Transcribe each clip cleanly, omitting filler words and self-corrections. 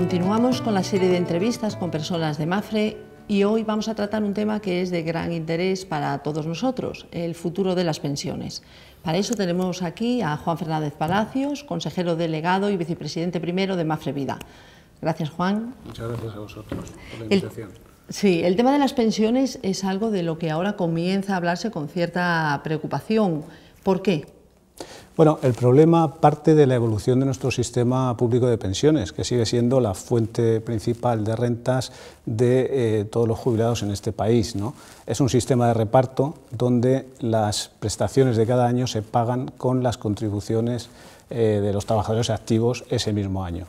Continuamos con la serie de entrevistas con personas de Mapfre y hoy vamos a tratar un tema que es de gran interés para todos nosotros, el futuro de las pensiones. Para eso tenemos aquí a Juan Fernández Palacios, consejero delegado y vicepresidente primero de Mapfre Vida. Gracias, Juan. Muchas gracias a vosotros por la invitación. Sí, el tema de las pensiones es algo de lo que ahora comienza a hablarse con cierta preocupación. ¿Por qué? Bueno, el problema parte de la evolución de nuestro sistema público de pensiones, que sigue siendo la fuente principal de rentas de todos los jubilados en este país, ¿no? Es un sistema de reparto donde las prestaciones de cada año se pagan con las contribuciones de los trabajadores activos ese mismo año.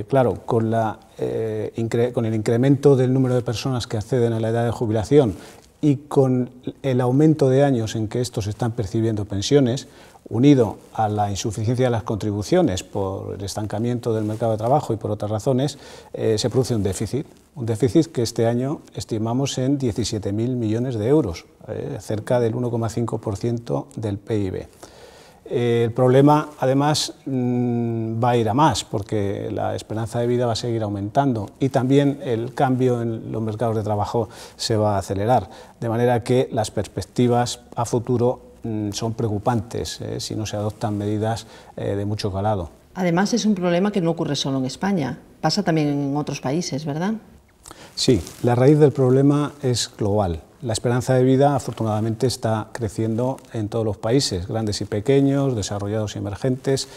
Claro, con el incremento del número de personas que acceden a la edad de jubilación y con el aumento de años en que estos están percibiendo pensiones, unido a la insuficiencia de las contribuciones por el estancamiento del mercado de trabajo y por otras razones, se produce un déficit que este año estimamos en 17.000 millones de euros, cerca del 1,5% del PIB. El problema, además, va a ir a más, porque la esperanza de vida va a seguir aumentando y también el cambio en los mercados de trabajo se va a acelerar, de manera que las perspectivas a futuro son preocupantes si no se adoptan medidas de mucho calado. Además, es un problema que no ocurre solo en España, pasa también en otros países, ¿verdad? Sí, la raíz del problema es global. La esperanza de vida, afortunadamente, está creciendo en todos los países, grandes y pequeños, desarrollados y emergentes.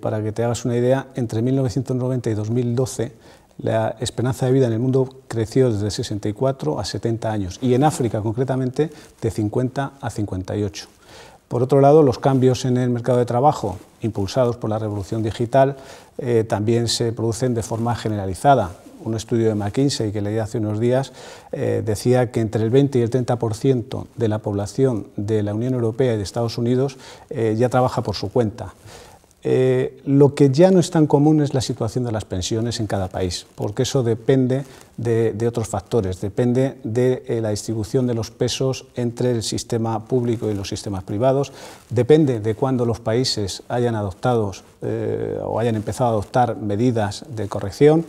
Para que te hagas una idea, entre 1990 y 2012, la esperanza de vida en el mundo creció desde 64 a 70 años y en África, concretamente, de 50 a 58. Por otro lado, los cambios en el mercado de trabajo, impulsados por la revolución digital, también se producen de forma generalizada. Un estudio de McKinsey que leí hace unos días decía que entre el 20 y el 30% de la población de la Unión Europea y de Estados Unidos ya trabaja por su cuenta. Lo que ya no es tan común es la situación de las pensiones en cada país, porque eso depende de otros factores, depende de la distribución de los pesos entre el sistema público y los sistemas privados, depende de cuándo los países hayan adoptado o hayan empezado a adoptar medidas de corrección.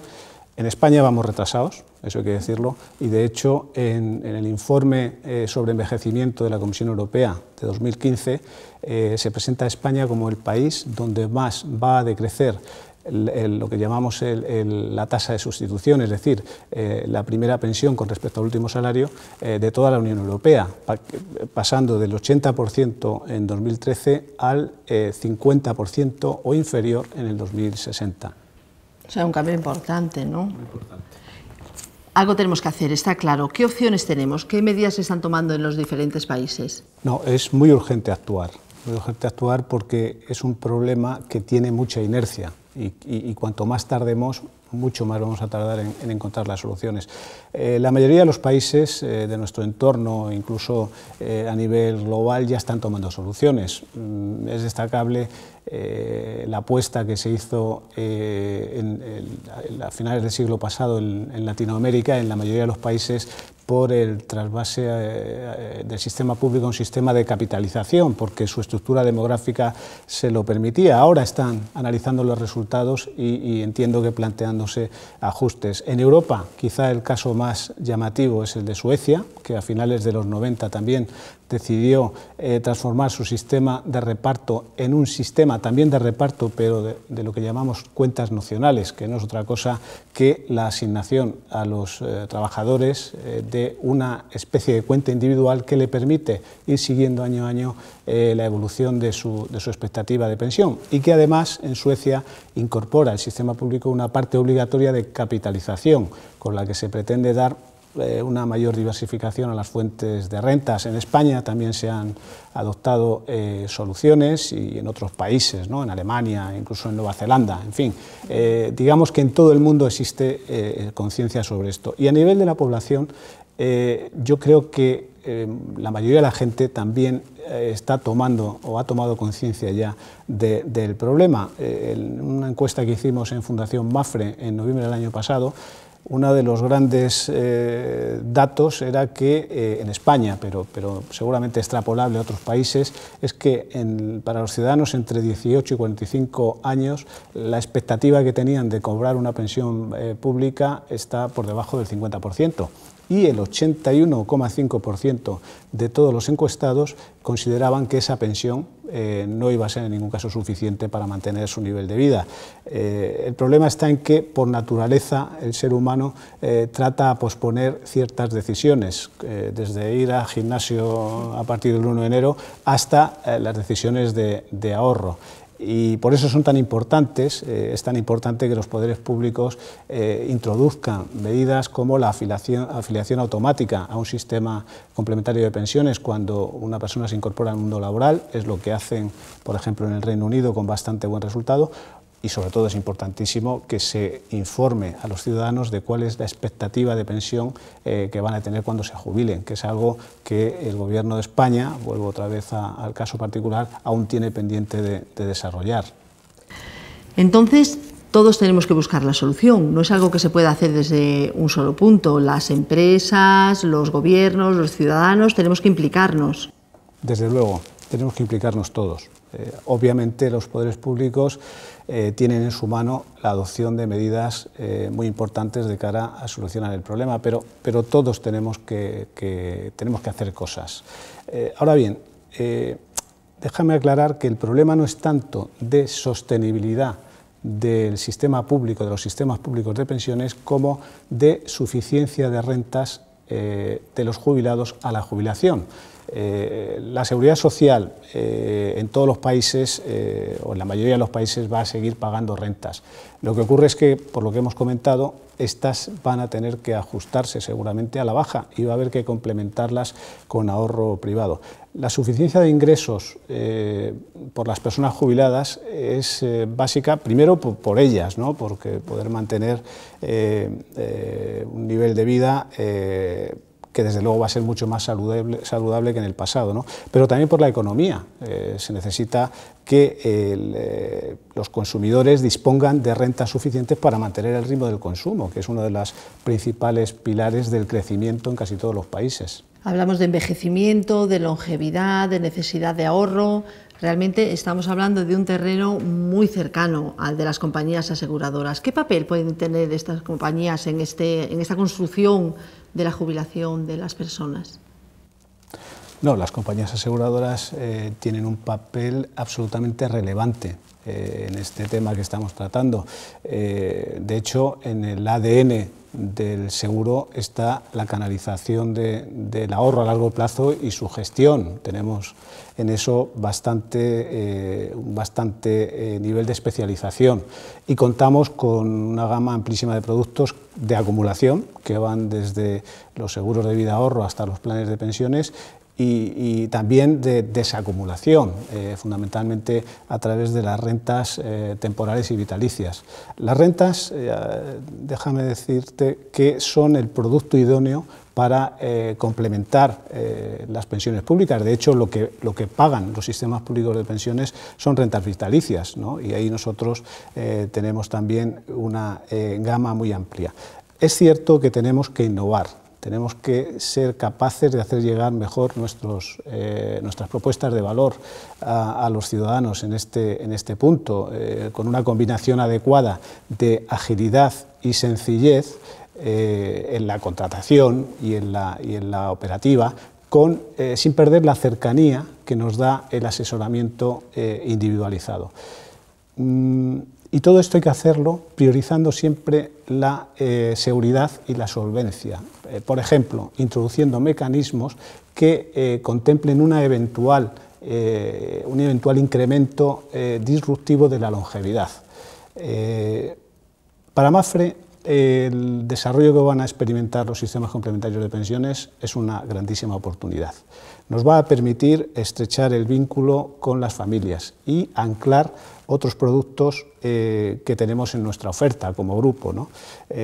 En España vamos retrasados, eso hay que decirlo, y de hecho en el informe sobre envejecimiento de la Comisión Europea de 2015 se presenta a España como el país donde más va a decrecer lo que llamamos la tasa de sustitución, es decir, la primera pensión con respecto al último salario de toda la Unión Europea, pasando del 80% en 2013 al 50% o inferior en el 2060. O sea, un cambio importante, ¿no? Muy importante. Algo tenemos que hacer, está claro. ¿Qué opciones tenemos? ¿Qué medidas se están tomando en los diferentes países? No, es muy urgente actuar porque es un problema que tiene mucha inercia y cuanto más tardemos, mucho más vamos a tardar en encontrar las soluciones. La mayoría de los países de nuestro entorno, incluso a nivel global, ya están tomando soluciones. Es destacable la apuesta que se hizo a finales del siglo pasado en Latinoamérica, en la mayoría de los países, por el trasvase del sistema público a un sistema de capitalización, porque su estructura demográfica se lo permitía. Ahora están analizando los resultados y entiendo que planteándose ajustes. En Europa, quizá el caso más llamativo es el de Suecia, que a finales de los 90 también decidió transformar su sistema de reparto en un sistema también de reparto, pero de lo que llamamos cuentas nocionales, que no es otra cosa que la asignación a los trabajadores de una especie de cuenta individual que le permite ir siguiendo año a año la evolución de su expectativa de pensión y que además en Suecia incorpora al sistema público una parte obligatoria de capitalización con la que se pretende dar una mayor diversificación a las fuentes de rentas. En España también se han adoptado soluciones y en otros países, ¿no? En Alemania, incluso en Nueva Zelanda, en fin. Digamos que en todo el mundo existe conciencia sobre esto. Y a nivel de la población, yo creo que la mayoría de la gente también está tomando o ha tomado conciencia ya del problema. En una encuesta que hicimos en Fundación Mapfre en noviembre del año pasado, uno de los grandes datos era que en España, pero seguramente extrapolable a otros países, es que para los ciudadanos entre 18 y 45 años la expectativa que tenían de cobrar una pensión pública está por debajo del 50%. Y el 81,5% de todos los encuestados consideraban que esa pensión no iba a ser en ningún caso suficiente para mantener su nivel de vida. El problema está en que, por naturaleza, el ser humano trata a posponer ciertas decisiones, desde ir al gimnasio a partir del 1 de enero hasta las decisiones de ahorro. Y por eso son tan importantes, es tan importante que los poderes públicos introduzcan medidas como la afiliación automática a un sistema complementario de pensiones cuando una persona se incorpora al mundo laboral, es lo que hacen, por ejemplo, en el Reino Unido con bastante buen resultado. Y sobre todo es importantísimo que se informe a los ciudadanos de cuál es la expectativa de pensión que van a tener cuando se jubilen, que es algo que el Gobierno de España, vuelvo otra vez al caso particular, aún tiene pendiente de desarrollar. Entonces, todos tenemos que buscar la solución, no es algo que se pueda hacer desde un solo punto. Las empresas, los gobiernos, los ciudadanos, tenemos que implicarnos. Desde luego, tenemos que implicarnos todos. Obviamente los poderes públicos tienen en su mano la adopción de medidas muy importantes de cara a solucionar el problema, pero todos tenemos que hacer cosas. Ahora bien, déjame aclarar que el problema no es tanto de sostenibilidad del sistema público, de los sistemas públicos de pensiones, como de suficiencia de rentas de los jubilados a la jubilación. La seguridad social en todos los países, o en la mayoría de los países, va a seguir pagando rentas. Lo que ocurre es que, por lo que hemos comentado, estas van a tener que ajustarse seguramente a la baja y va a haber que complementarlas con ahorro privado. La suficiencia de ingresos por las personas jubiladas es básica, primero por ellas, ¿no? Porque poder mantener un nivel de vida que desde luego va a ser mucho más saludable que en el pasado, ¿no? Pero también por la economía. Se necesita que los consumidores dispongan de rentas suficientes para mantener el ritmo del consumo, que es uno de los principales pilares del crecimiento en casi todos los países. Hablamos de envejecimiento, de longevidad, de necesidad de ahorro. Realmente estamos hablando de un terreno muy cercano al de las compañías aseguradoras. ¿Qué papel pueden tener estas compañías en esta construcción de la jubilación de las personas? No, las compañías aseguradoras tienen un papel absolutamente relevante en este tema que estamos tratando. De hecho, en el ADN del seguro está la canalización del ahorro a largo plazo y su gestión. Tenemos en eso bastante nivel de especialización y contamos con una gama amplísima de productos de acumulación que van desde los seguros de vida ahorro hasta los planes de pensiones y también de desacumulación, fundamentalmente a través de las rentas temporales y vitalicias. Las rentas, déjame decirte que son el producto idóneo para complementar las pensiones públicas. De hecho, lo que pagan los sistemas públicos de pensiones son rentas vitalicias, ¿no? Y ahí nosotros tenemos también una gama muy amplia. Es cierto que tenemos que innovar. Tenemos que ser capaces de hacer llegar mejor nuestras propuestas de valor a los ciudadanos en este punto, con una combinación adecuada de agilidad y sencillez en la contratación y en la operativa, sin perder la cercanía que nos da el asesoramiento individualizado. Y todo esto hay que hacerlo priorizando siempre la seguridad y la solvencia. Por ejemplo, introduciendo mecanismos que contemplen un eventual incremento disruptivo de la longevidad. Para Mapfre, el desarrollo que van a experimentar los sistemas complementarios de pensiones es una grandísima oportunidad. Nos va a permitir estrechar el vínculo con las familias y anclar otros productos que tenemos en nuestra oferta como grupo, ¿no?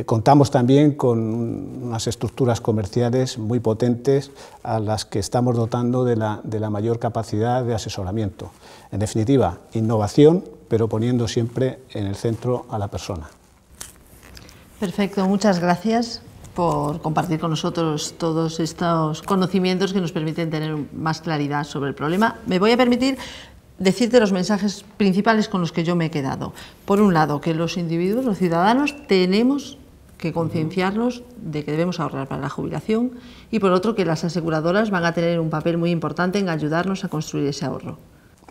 Contamos también con unas estructuras comerciales muy potentes a las que estamos dotando de la mayor capacidad de asesoramiento. En definitiva, innovación, pero poniendo siempre en el centro a la persona. Perfecto, muchas gracias por compartir con nosotros todos estos conocimientos que nos permiten tener más claridad sobre el problema. Me voy a permitir decirte los mensajes principales con los que yo me he quedado. Por un lado, que los individuos, los ciudadanos, tenemos que concienciarnos de que debemos ahorrar para la jubilación, y por otro, que las aseguradoras van a tener un papel muy importante en ayudarnos a construir ese ahorro.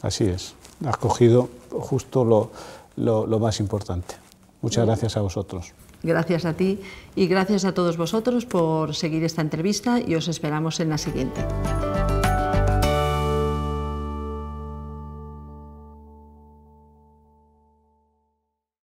Así es, has cogido justo lo más importante. Muchas gracias a vosotros. Gracias a ti y gracias a todos vosotros por seguir esta entrevista, y os esperamos en la siguiente.